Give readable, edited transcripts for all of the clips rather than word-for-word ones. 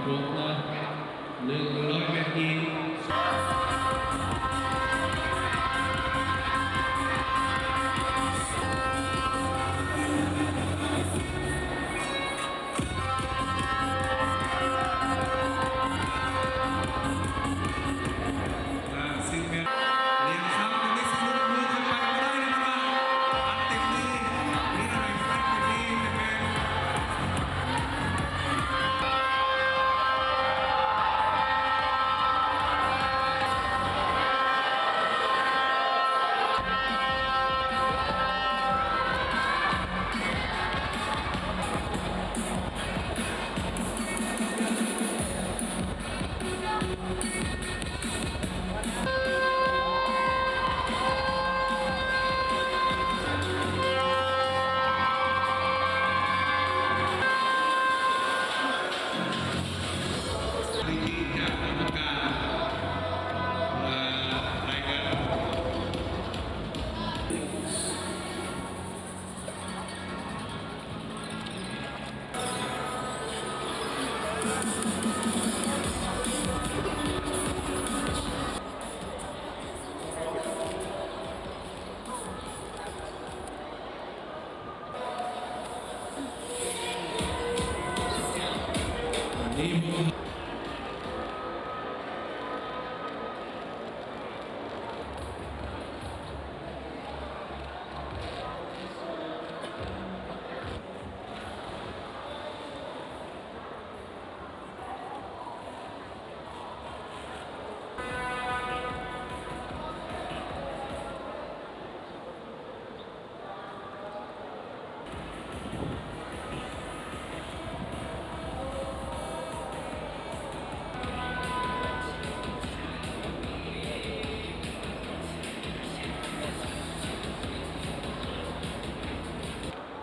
ครบนะ100 นาที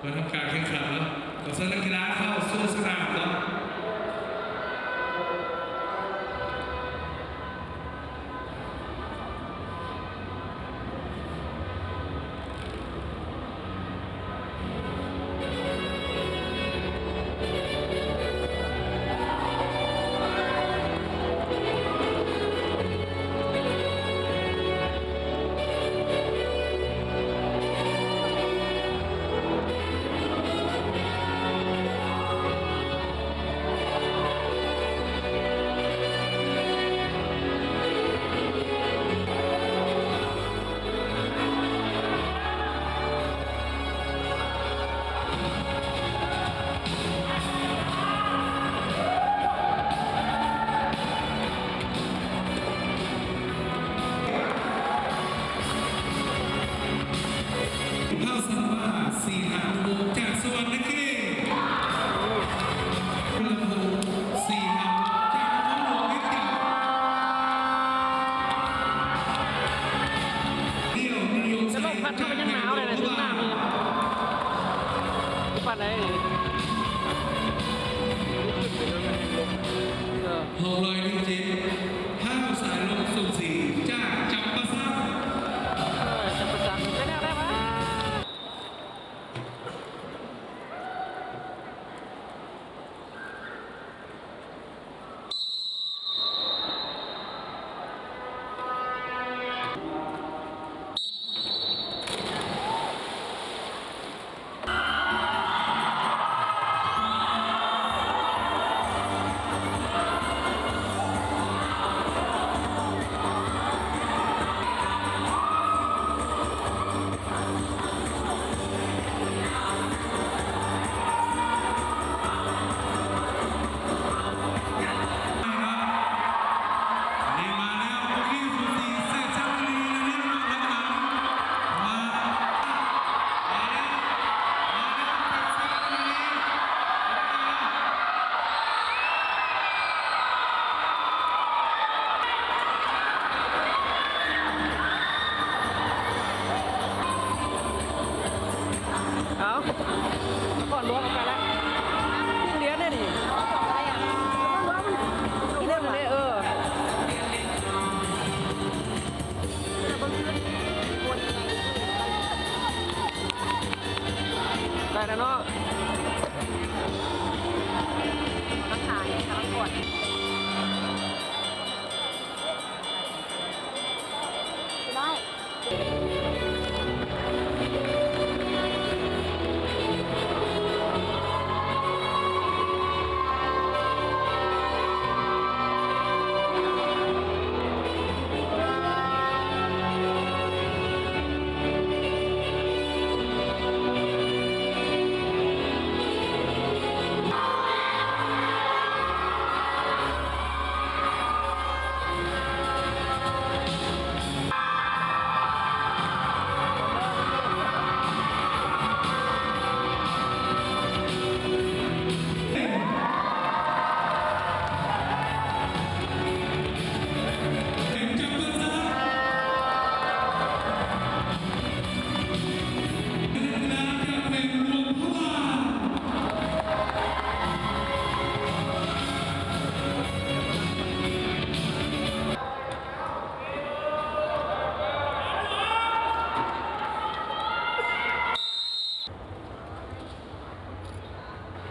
มาทำการแข่งขันแล้วขอเชิญนักกีฬาเข้าสู่สนามครับ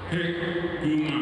เฮกยูมา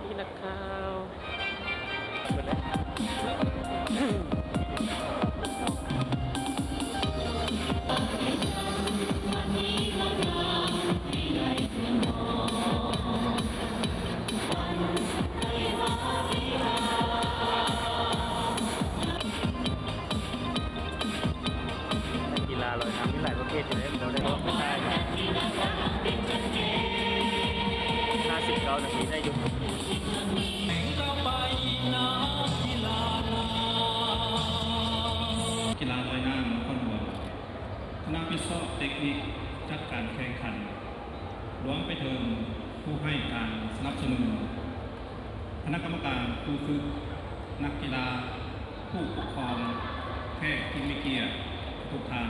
นี่นักข่าว กีฬาลอยน้ำมีหลายประเภทอยู่เลยเราได้ลองไม่ได้59 นาทีได้อยู่กีฬาว่ายน้ำคนหัวคณะวิศวเทคนิคจัดการแข่งขันรวมไปถึงผู้ให้การสนับสนุนคณะกรรมการผู้ฝึกนักกีฬาผู้ปกครองแพทย์ที่มีเกียรติทุกท่าน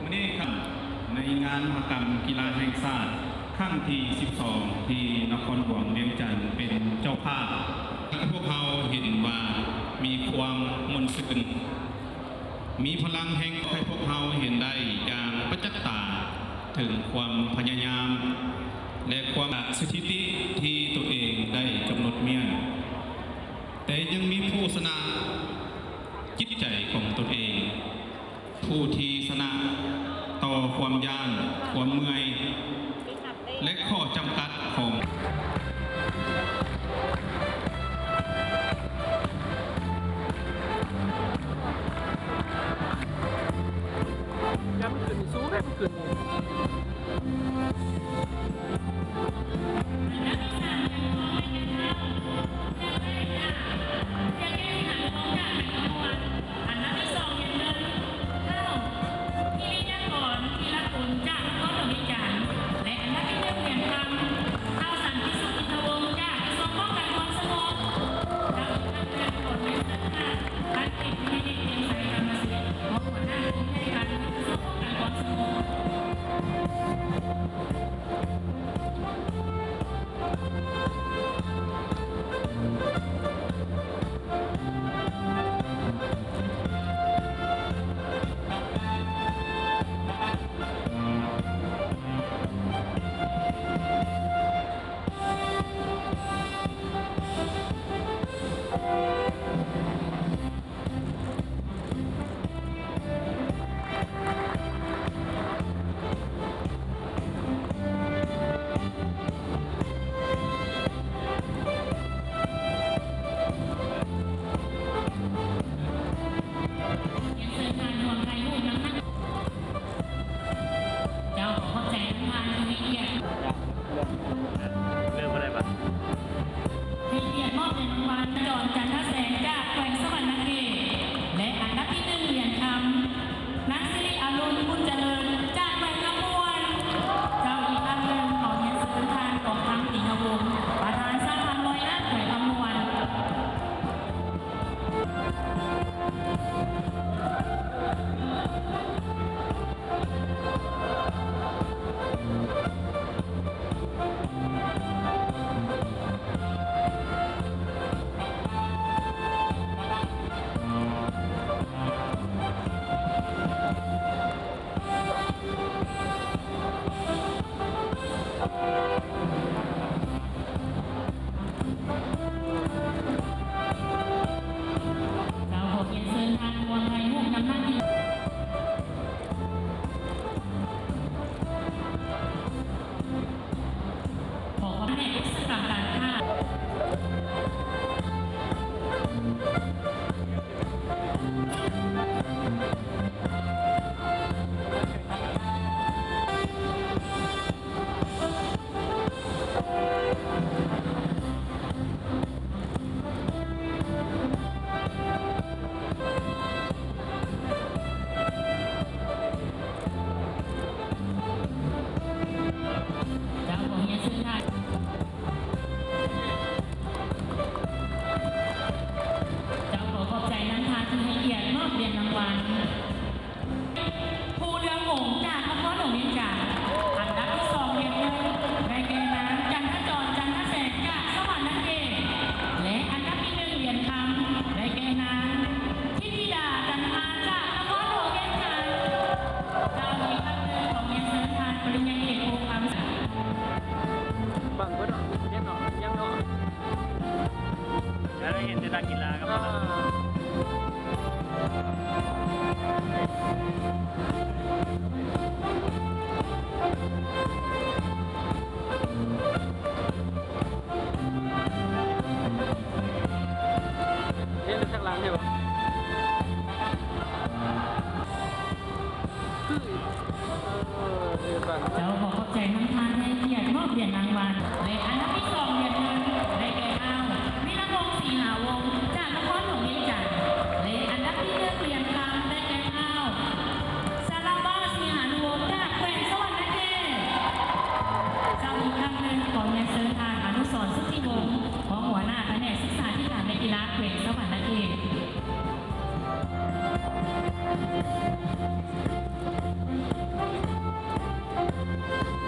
วันนี้ครับในงานมหกรรมกีฬาแห่งชาติครั้งที่ 12 ที่นครหลวงเวียงจันทร์เป็นเจ้าภาพและพวกเขาเห็นว่ามีความมนต์สึกมีพลังแห่งให้พวกเขาเห็นได้อย่างประจักษ์ตาถึงความพยายามและความสถิติที่ตัวเองได้กำหนดเมียนแต่ยังมีผู้ชนะจิตใจของตนเอง ผู้ที่ชนะต่อความยากความเมื่อยและข้อจำกัดของ ขึ้น อันดับที่สองเรียนเงินเข้าพิริยากรธีรกุลจากนครหลวงวิจารณ์และอันดับที่หนึ่งเหรียญทองเข้าสันติสุขอินทวงศ์จากกระทรวงป้องกันความสงบเราทำเงินผลเงินสัญญาพันติดพินิจเตียงใสกรรมสิทธิ์ของหัวหน้ากลุ่มให้การกระทรวงป้องกันความสงบ ยังเชิญทานรวมไทยรูปน้ำหนักเจ้าขอเข้าใจน้ำทานที่ให้เกียรติ เรื่องอะไรบ้าง ให้เกียรติมอบเหรียญรางวัลจอนจันทแสงจากแขวงสวรรณเขตและอันดับที่หนึ่งเหรียญคำนักสิริอรุณบุญเจริญจากแขวงคำมวนเจ้าอีกอันหนึ่งของเรียนเชิญทานของทางติงวงศ์ประธานสร้างพันลอยน้ำแขวงคำมวน เจ้าขอเรียนเชิญทางวังไทยมุ่งนำหน้าที่ขอความแน่อุตสาหกรรมการค้าเจ้าขอเรียนเชิญทางเจ้าขอขอบใจน้ำทานที่ให้เกียรติมอบเหรียญรางวัลภูเรืองหงส์จากนครหลวงวิจารณ์อันดับที่สองเหรียญเงินได้แก่นางจันทจรจันทแสงจากสวรรณเขตและอันดับที่หนึ่งเหรียญคำได้แก่นางทิติดาจันทาจากนครหลวงวิจารณ์เจ้าอีกท่านหนึ่งของเรียนเชิญทานปริญญาเอกโอคำ บังก็เนาะเย็นเนาะยังเนาะ แล้วได้เห็นแต่นักกีฬาครับ อ่า เย็นข้างหลังอยู่คือเรียนบัง เจ้าขอขอบใจน้ำทานให้เกียรติมอบเหรียญรางวัลและอันดับที่สองเหรียญเงินได้แก่อ้าววิรพงศ์ศรีหาวงศ์จากนครหลวงเวียงจันทร์และอันดับที่หนึ่งเหรียญทองได้แก่อ้าวสารบ้าศรีหานุวงศ์จากแขวงสวรรณเขตเจ้าอีกท่านหนึ่งของเรียนเชิญทานอนุสรณ์สุทธิวงศ์ของหัวหน้าแผนกศึกษาธิการในกีฬาแขวงสวรรณเขต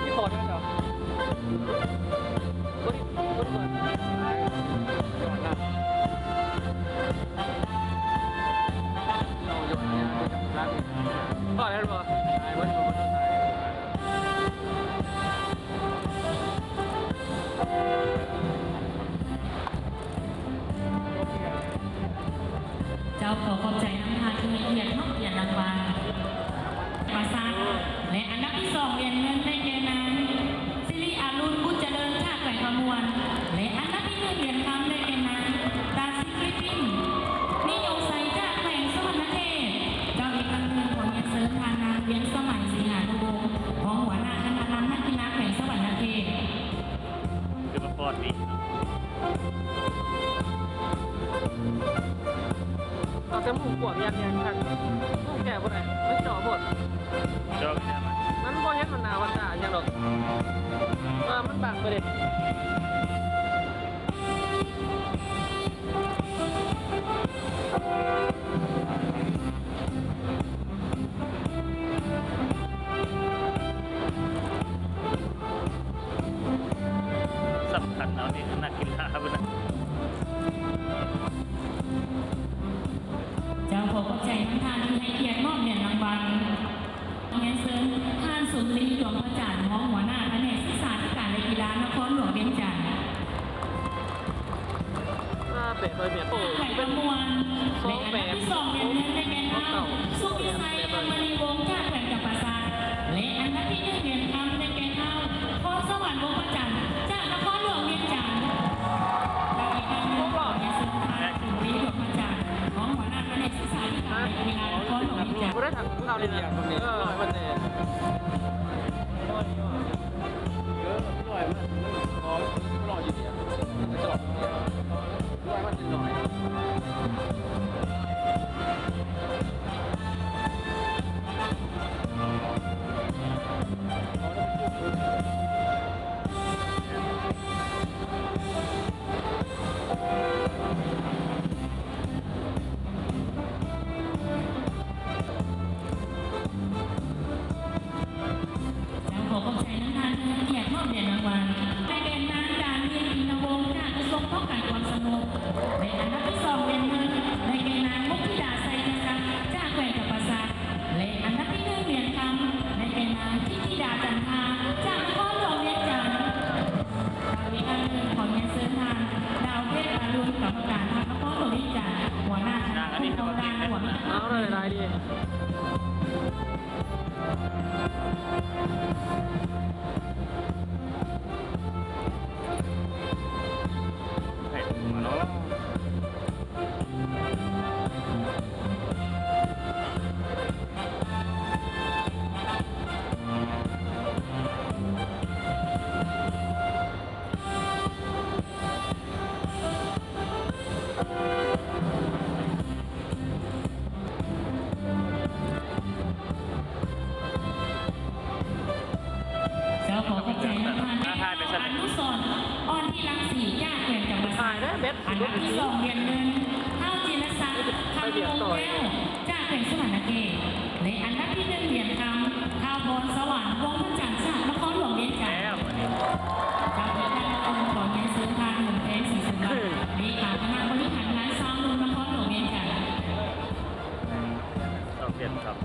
ที่คอด้วยเหรอโอ้ยโอ้ยก่อนย้อนหน้าเราย้อนเนี่ยร้านพ่อแล้วบ่ตายวันบ่ตายเจ้าขอขอบใจน้ำทานที่ให้เกียรติมอบเหรียญรางวัลประสานและอันดับที่สองเหรียญเงินได้แก่นางสิริอรุณบุญเจริญจากแขวงคำมวนและอันดับที่หนึ่งเหรียญคำได้แก่นางตาซิฟิลิปปินส์นิยมใสจากแขวงสวรรณเขตเจ้าอีกครั้งหนึ่งขอเรียนเสริมทานนางเวียนสมัยศรีหานุวงศ์ จมูกปวดยันครับลูกแก่บ่ได้มันเจาะหมด จอไม่ได้มา มันบ่เห็นมันหนาวันตาอย่างดอกว่ามันบังไปเด็สำคัญเอานี่นักกีฬาบุญนะ เจ้าขอขอบใจท่านทานที่ให้เกียรติมอบเหรียญรางวัลเรียนเชิญท่านสุนทรีหลวงประจันทร์ห้องหัวหน้าแผนกศึกษาธิการและกีฬานครหลวงเวียงจันทร์ เปะเลยเปะโอ้ แข่งประมวลในอันดับที่2เรียนเงินได้แก่ท่านสุพิชัยอมณีวงศ์จากแข่งกับประสาทและอันดับที่1เหรียญทำได้แก่ท่านพรสวรรค์วงศ์ประจันทร์จากนครหลวงเวียงจันทร์และอีกท่านหนึ่งขอเรียนเชิญท่านสุนทรีหลวงประจันทร์ห้องหัวหน้าแผนกศึกษาธิการและกีฬานครหลวงเวียงจันทร์ บ่ได้ถังเอาเลยเนี่ยมันเนี่ยแล้วขอขอบใจน้ำทานที่ให้เกียรติมอบเหรียญรางวัลได้แก่นางดาเรียนอินทวงศ์จากกระทรวงป้องกันความสงบและอันดับที่2เหรียญเงินได้แก่นางมุกธิดาไซยศักดิ์จากแขวงกับประสาทและอันดับที่1เหรียญทำได้แก่นางทิติดาจันทาจากนครหลวงเวียงจันทร์อีกอันหนึ่งขอเรียนเชิญทานดาวเทพอรุณกรรมการทางนครหลวงเวียงจันทร์หัวหน้าคณะผู้กำกับหัวหน้า เอาเลยลายดี ให้มาเนาะ เจ้าขอขอบใจน้ำมันอนุสรณ์ออนที่รังสีญาติเกิดกับมา ถ่ายได้เบ็ด อันดับที่2เหรียญเงินเท่าจิรศักดิ์คำวงแก้วจากแข่งสวรรณเขตและอันดับที่1เหรียญคำข้าวพรสวรรค์วงพระจันทร์จากนครหลวงเวียงจันทร์ แล้ววันนี้ จากที่ท่านองค์ขอเรียนเชิญทานหนุ่มแทนศรีสุวรรณเลขาคณะบริหารงานสร้างเมืองนครหลวงเวียงจันทร์ ต้องเปลี่ยนครับ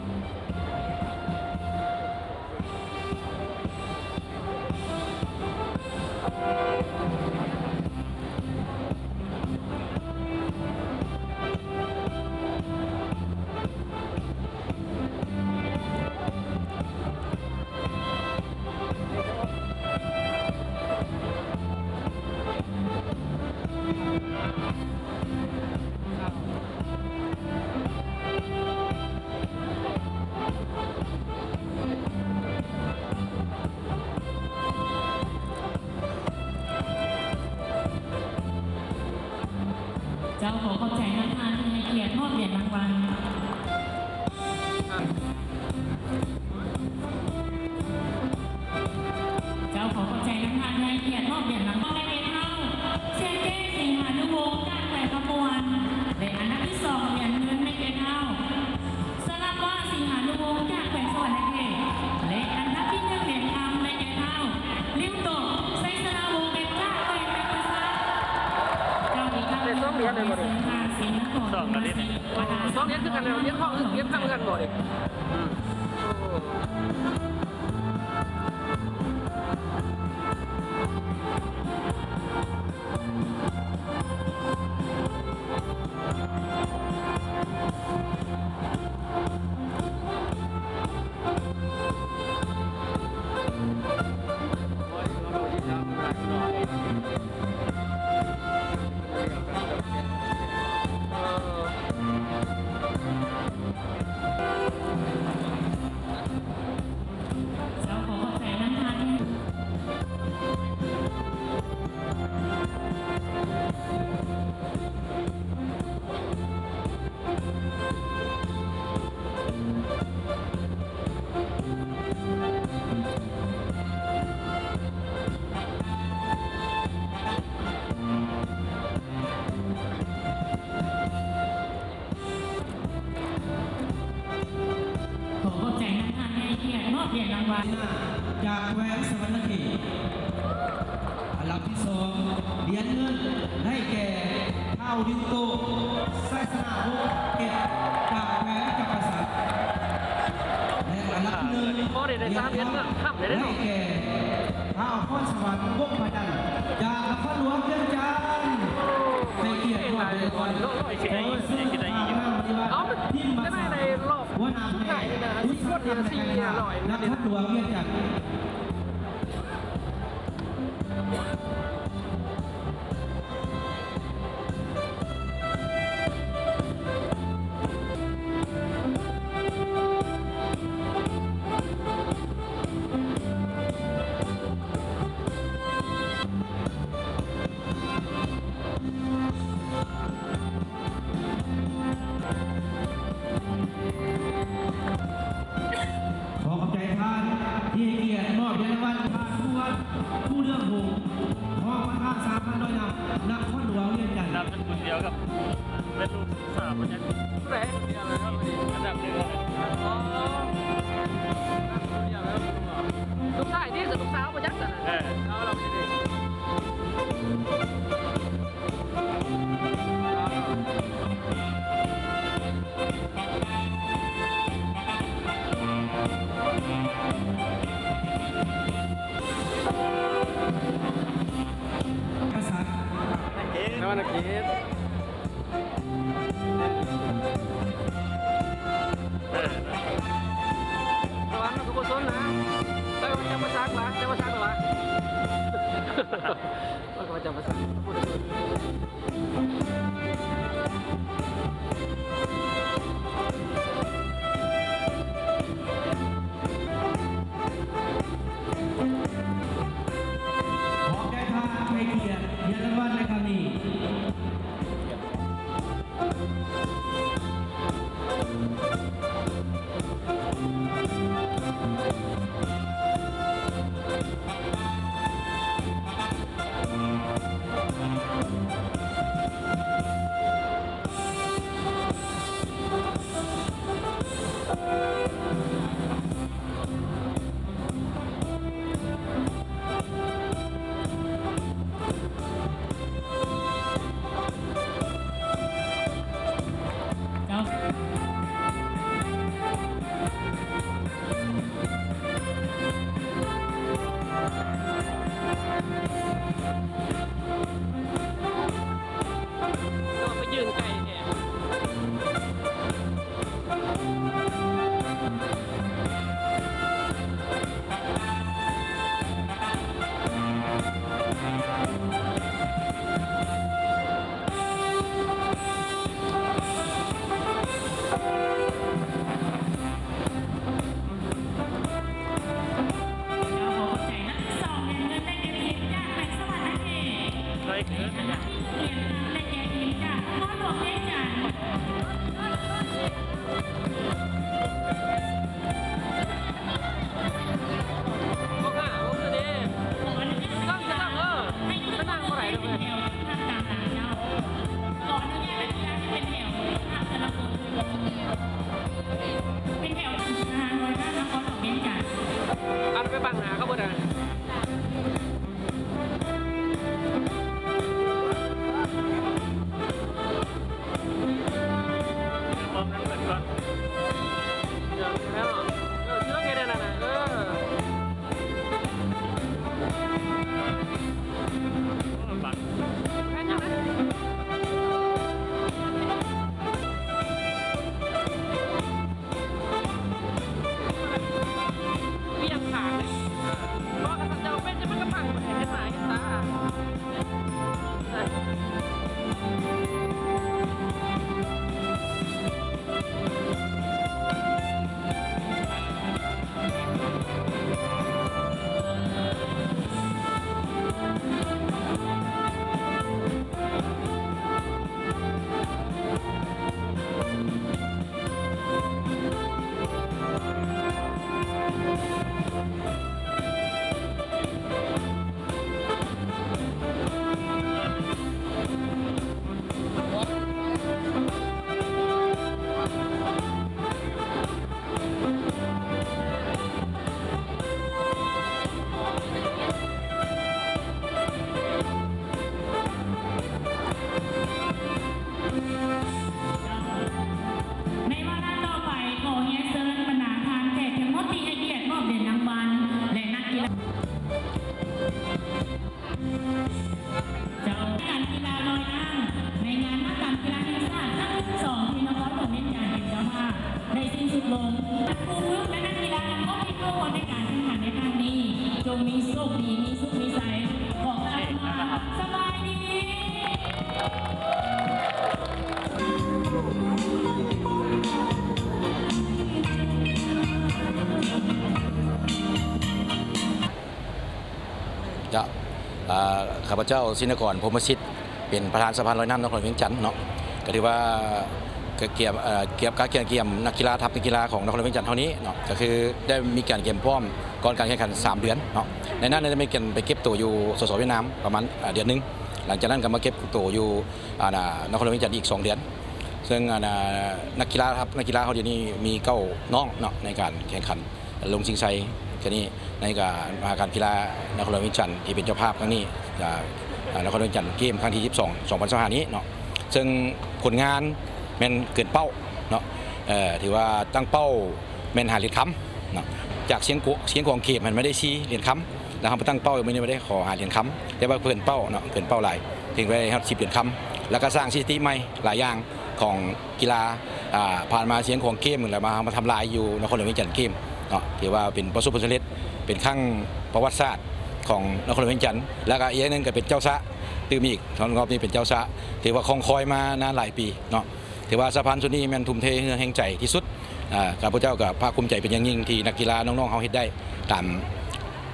เจ้าขอขอบใจน้ำทานที่ให้เกียรติมอบเหรียญรางวัล เจ้าขอขอบใจน้ำทานที่ให้เกียรติมอบเหรียญรางวัลได้แก่เท่าเชนเก้สิงหานุวงศ์จากแขวงขบวนและอันดับที่2เหรียญเงินได้แก่เท่าสลับว่าสิงหานุวงศ์จากแขวงสวรรณเขตและอันดับที่1เหรียญทำได้แก่เท่าลิวโตไซสนาวงศ์จากแขวงเป็นประสาทเจ้าอีกครั้งหนึ่งขอเรียนเชิญทานสิงห์นคร 2เหรียญคือกันเลยเหรียญข้อเหรียญข้ามกันบ่เด็ก วัล จากแหวนสวรรณเขตอันดับที่2เหรียญเงินได้แก่เท่าดินโตไซสนาวงศ์เขตจากแหวนจักรสันและอันดับที่1 พอได้3เหรียญเงินค่ำได้ ได้ เนาะ แก่เท่าพรสวรรค์วงศ์พดันจากนครหลวงเวียงจันทร์ให้เกียรติร่วมเป็นคนโดยซึ่งทางปฏิบัติทีมบัตรหัวหน้าแห่อุตสาหกรรมในการนครหลวงเวียงจันทร์ ขอขอบใจท่านที่ให้เกียรติมอบเหรียญรางวัลผ่านผู้วัดผู้เลือกหงส์ทองพระธาตุ3,000นำหลวงเวียงจันทร์ ดับเป็นคนเดียวกับเป็นลูกสาวคนนี้ แรงเดียวเลยครับวันนี้ อันดับหนึ่งเลย อ๋อเดียวแล้วลูกชายนี่คือลูกสาวมายักษ์กันเอาเราไปดิ กษัตริย์ แล้ววันอาทิตย์ระวังนะทุกคนนะเฮ้ยมันจะมาซักหรอจะมาซักหรอมันก็จะมาซักพูดถึง ขอใจท่านให้เกียรติเหรียญรางวัลในครั้งนี้ เจ้า ก็ไปยืนไกลแทน เจ้าขอขอบใจนักที่สองเหรียญเงินได้แก่ทีมจากแหวนสวรรณเขต เคยเกิด อันดับที่1เหรียญทองได้แก่ทีมจากนครหลวงเวียงจันทร์ คดีมีสุขมีใจของอาตมาสบายดี จะข้าพเจ้าชินกรพรหมสิทธิ์เป็นประธานสะพานลอยน้ำนครเวียงจันทน์เนาะก็ถือว่าเกี่ยวกับการเกี่ยมนักกีฬาทัพนักกีฬาของนครเวียงจันทน์เท่านี้เนาะก็คือได้มีการเกี่ยมพร้อมก่อนการแข่งขัน3 เดือนเนาะในนั้นได้มีการไปเก็บตัวอยู่สสเวียดนามประมาณเดือนนึงหลังจากนั้นก็มาเก็บตัวอยู่นครเวียงจันทน์อีก2 เดือนซึ่งนักกีฬาครับนักกีฬาเขาเดี๋ยวนี้มี9 น้องเนาะในการแข่งขันลงชิงชัยแค่นี้ในมหการกีฬานครหลวงเวียงจันทน์ที่เป็นเจ้าภาพครั้งนี้นครหลวงเวียงจันทน์เกมครั้งที่22 2025นี้เนาะซึ่งผลงานแม่นเกินเป้าเนาะถือว่าตั้งเป้าแม่นหาเหรียญคำเนาะจากเสียงของเกมมันไม่ได้ชี้เหรียญคำนะครับตั้งเป้าไม่ได้ขอหาเหรียญคำแต่ว่าเกินเป้าเนาะเกินเป้าหลายถึงไปครับ10 เหรียญคำแล้วก็สร้างสถิติใหม่หลายอย่างของกีฬาผ่านมาเสียงของเกมแล้วมาทำลายอยู่นครหลวงเวียงจันทน์เกมเนาะถือว่าเป็นประสบผลสำเร็จเป็นครั้งประวัติศาสตร์ของนครหลวงเวียงจันทน์แล้วก็อีกนึงก็เป็นเจ้าซะตื่มอีกตอนรอบนี้เป็นเจ้าซะถือว่าคงคอยมานานหลายปีเนาะถือว่าสะพานส่วนนี้มันทุ่มเทแห่งใจที่สุดข้าพเจ้ากับภาคภูมิใจเป็นอย่างยิ่งที่นักกีฬาน้องๆเขาเฮ็ดได้ตาม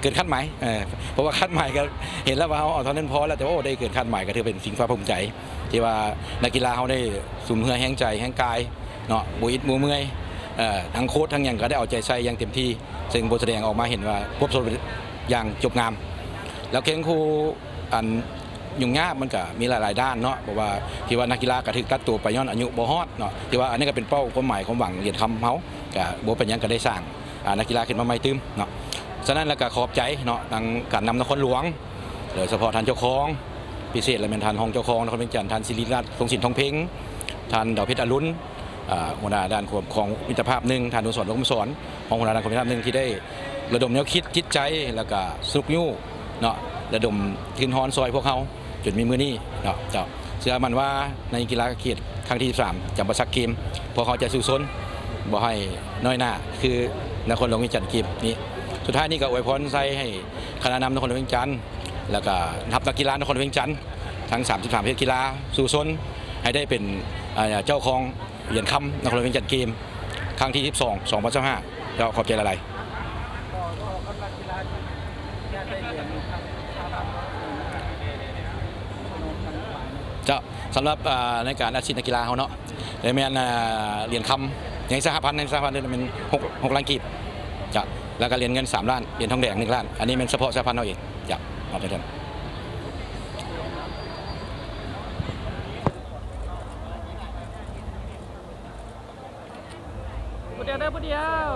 เกินคาดหมายเพราะว่าคาดหมายก็เห็นแล้วว่าเขาเอาเท่านั้นพอแล้วแต่ว่าได้เกินคาดหมายก็ถือเป็นสิ่งภาคภูมิใจที่ว่านักกีฬาเขาได้สุ่มเหือแห่งใจแห่งกายเนาะบุอิดมือเมื่อยทั้งโค้ชทั้งอย่างก็ได้เอาใจใส่อย่างเต็มที่ซึ่งบทแสดงออกมาเห็นว่าพบสมอย่างจบงามแล้วเข่งคู่อันยุ่งยากมันก็มีหลายๆด้านเนาะเพราะว่าที่ว่านักกีฬากระถึกตัดตัวไปย้อนอายุบ่ฮอดเนาะที่ว่าอันนี้ก็เป็นเป้าความหมายความหวังเหรียญคำเขาก็บ่เป็นยังก็ได้สร้างนักกีฬาขึ้นมาใหม่ตื้มเนาะฉะนั้นแล้วก็ขอบใจเนาะทางการนำนครหลวงโดยเฉพาะท่านเจ้าของพิเศษและเป็นท่านห้องเจ้าของนครเวียงจันทน์ท่านศิริรัตน์ทรงศิลป์ทองเพ็งท่านดาวเพชรอรุณหัวหน้าด้านของมิตรภาพหนึ่งท่านอนุสรณ์ลงสอนของหัวหน้าด้านของมิตรภาพหนึ่งที่ได้ระดมแนวคิดจิตใจแล้วก็สุกยู่เนาะระดมทืนฮอนซอยพวกเขาจนมีมือนี้เนาะเชื่อมันว่าในกีฬาเขตครั้งที่13จำประสักเกมพวกเขาจะสู้ซนบ่ให้น้อยหน้าคือนครหลวงเวียงจันทน์เกมนี้สุดท้ายนี้ก็อวยพรใส่ให้คณะนำนครหลวงเวียงจันทน์แล้วก็ทัพนักกีฬานครหลวงเวียงจันทน์ทั้ง33ประเภทกีฬาสู้ซนให้ได้เป็นเจ้าของเหรียญคำนครหลวงเวียงจันทน์เกมครั้งที่22 2025เราขอบใจอะไรจะสำหรับในการอาชีพนักกีฬาเขาเนาะได้แม่นเหรียญคำในสหพันธ์เนี่ยเป็น6 ล้านกีบจะแล้วก็เหรียญเงิน3 ล้านเหรียญทองแดง1 ล้านอันนี้เป็นเฉพาะสหพันธ์เราเองจะเอาไปเถอะเดียวได้ผู้เดียว